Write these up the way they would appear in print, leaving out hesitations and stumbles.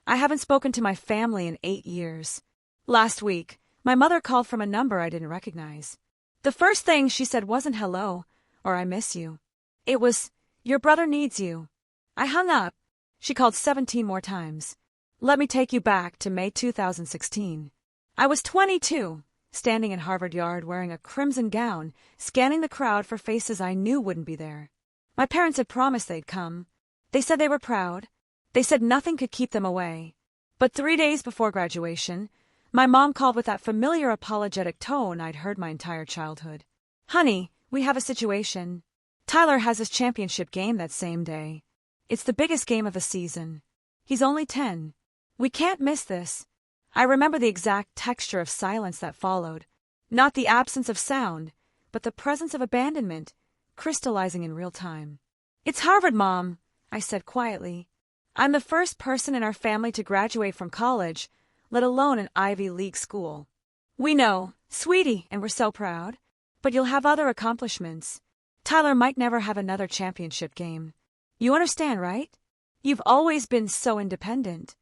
I haven't spoken to my family in 8 years. Last week, my mother called from a number I didn't recognize. The first thing she said wasn't hello, or I miss you. It was, your brother needs you. I hung up. She called 17 more times. Let me take you back to May 2016. I was 22, standing in Harvard Yard wearing a crimson gown, scanning the crowd for faces I knew wouldn't be there. My parents had promised they'd come. They said they were proud. They said nothing could keep them away. But 3 days before graduation, my mom called with that familiar apologetic tone I'd heard my entire childhood. Honey, we have a situation. Tyler has his championship game that same day. It's the biggest game of the season. He's only 10. We can't miss this. I remember the exact texture of silence that followed. Not the absence of sound, but the presence of abandonment, crystallizing in real time. It's Harvard, Mom, I said quietly. I'm the first person in our family to graduate from college, let alone an Ivy League school. We know, sweetie, and we're so proud. But you'll have other accomplishments. Tyler might never have another championship game. You understand, right? You've always been so independent.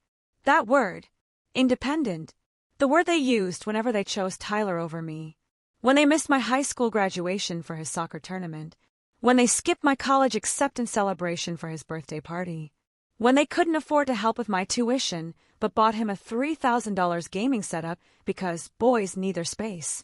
That word, independent, the word they used whenever they chose Tyler over me. When they missed my high school graduation for his soccer tournament. When they skipped my college acceptance celebration for his birthday party. When they couldn't afford to help with my tuition, but bought him a $3,000 gaming setup because boys need their space.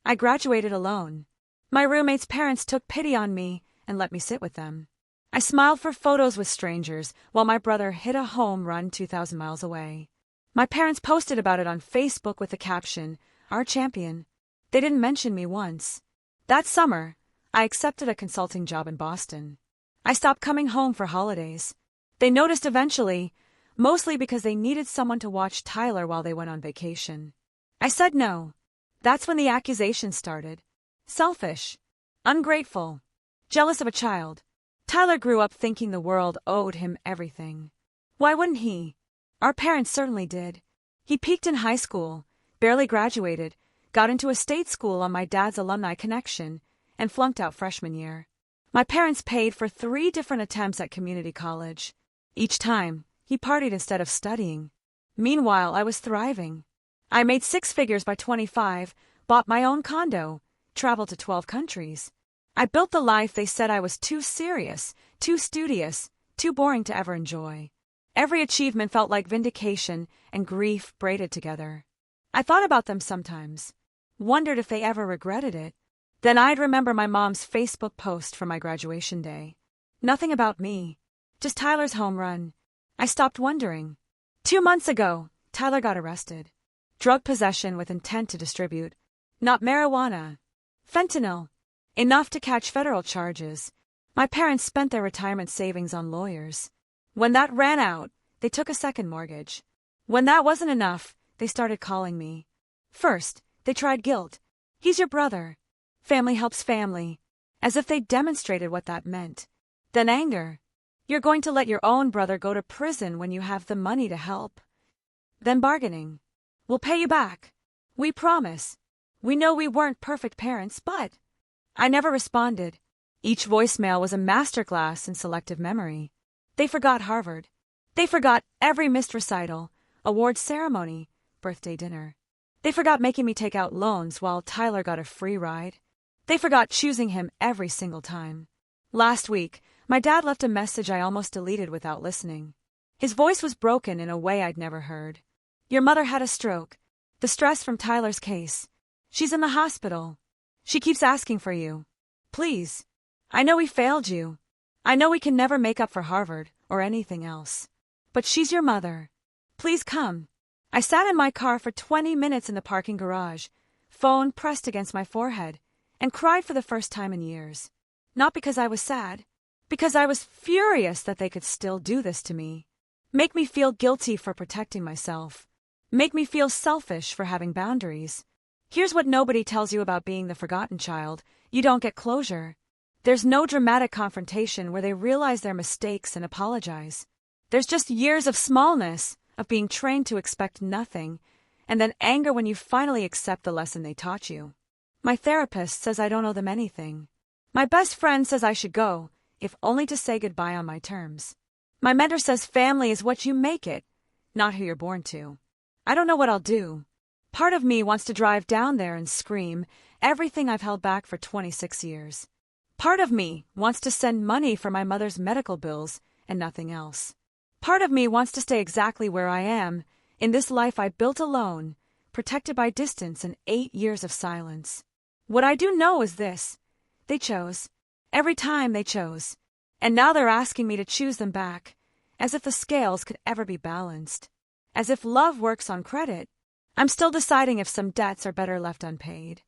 I graduated alone. My roommate's parents took pity on me and let me sit with them. I smiled for photos with strangers while my brother hit a home run 2,000 miles away. My parents posted about it on Facebook with the caption, "Our champion." They didn't mention me once. That summer, I accepted a consulting job in Boston. I stopped coming home for holidays. They noticed eventually, mostly because they needed someone to watch Tyler while they went on vacation. I said no. That's when the accusations started. Selfish, ungrateful, jealous of a child. Tyler grew up thinking the world owed him everything. Why wouldn't he? Our parents certainly did. He peaked in high school, barely graduated, got into a state school on my dad's alumni connection, and flunked out freshman year. My parents paid for 3 different attempts at community college. Each time, he partied instead of studying. Meanwhile, I was thriving. I made 6 figures by 25, bought my own condo, traveled to 12 countries. I built the life they said I was too serious, too studious, too boring to ever enjoy. Every achievement felt like vindication and grief braided together. I thought about them sometimes, wondered if they ever regretted it. Then I'd remember my mom's Facebook post from my graduation day. Nothing about me, just Tyler's home run. I stopped wondering. 2 months ago, Tyler got arrested. Drug possession with intent to distribute. Not marijuana. Fentanyl. Enough to catch federal charges. My parents spent their retirement savings on lawyers. When that ran out, they took a second mortgage. When that wasn't enough, they started calling me. First, they tried guilt. He's your brother. Family helps family. As if they demonstrated what that meant. Then anger. You're going to let your own brother go to prison when you have the money to help. Then bargaining. We'll pay you back. We promise. We know we weren't perfect parents, but... I never responded. Each voicemail was a masterclass in selective memory. They forgot Harvard. They forgot every missed recital, award ceremony, birthday dinner. They forgot making me take out loans while Tyler got a free ride. They forgot choosing him every single time. Last week, my dad left a message I almost deleted without listening. His voice was broken in a way I'd never heard. Your mother had a stroke. The stress from Tyler's case. She's in the hospital. She keeps asking for you. Please. I know we failed you. I know we can never make up for Harvard or anything else. But she's your mother. Please come. I sat in my car for 20 minutes in the parking garage, phone pressed against my forehead, and cried for the first time in years. Not because I was sad, because I was furious that they could still do this to me. Make me feel guilty for protecting myself. Make me feel selfish for having boundaries. Here's what nobody tells you about being the forgotten child. You don't get closure. There's no dramatic confrontation where they realize their mistakes and apologize. There's just years of smallness, of being trained to expect nothing, and then anger when you finally accept the lesson they taught you. My therapist says I don't owe them anything. My best friend says I should go, if only to say goodbye on my terms. My mentor says family is what you make it, not who you're born to. I don't know what I'll do. Part of me wants to drive down there and scream everything I've held back for 26 years. Part of me wants to send money for my mother's medical bills and nothing else. Part of me wants to stay exactly where I am, in this life I built alone, protected by distance and 8 years of silence. What I do know is this: they chose. Every time they chose. And now they're asking me to choose them back, as if the scales could ever be balanced. As if love works on credit. I'm still deciding if some debts are better left unpaid.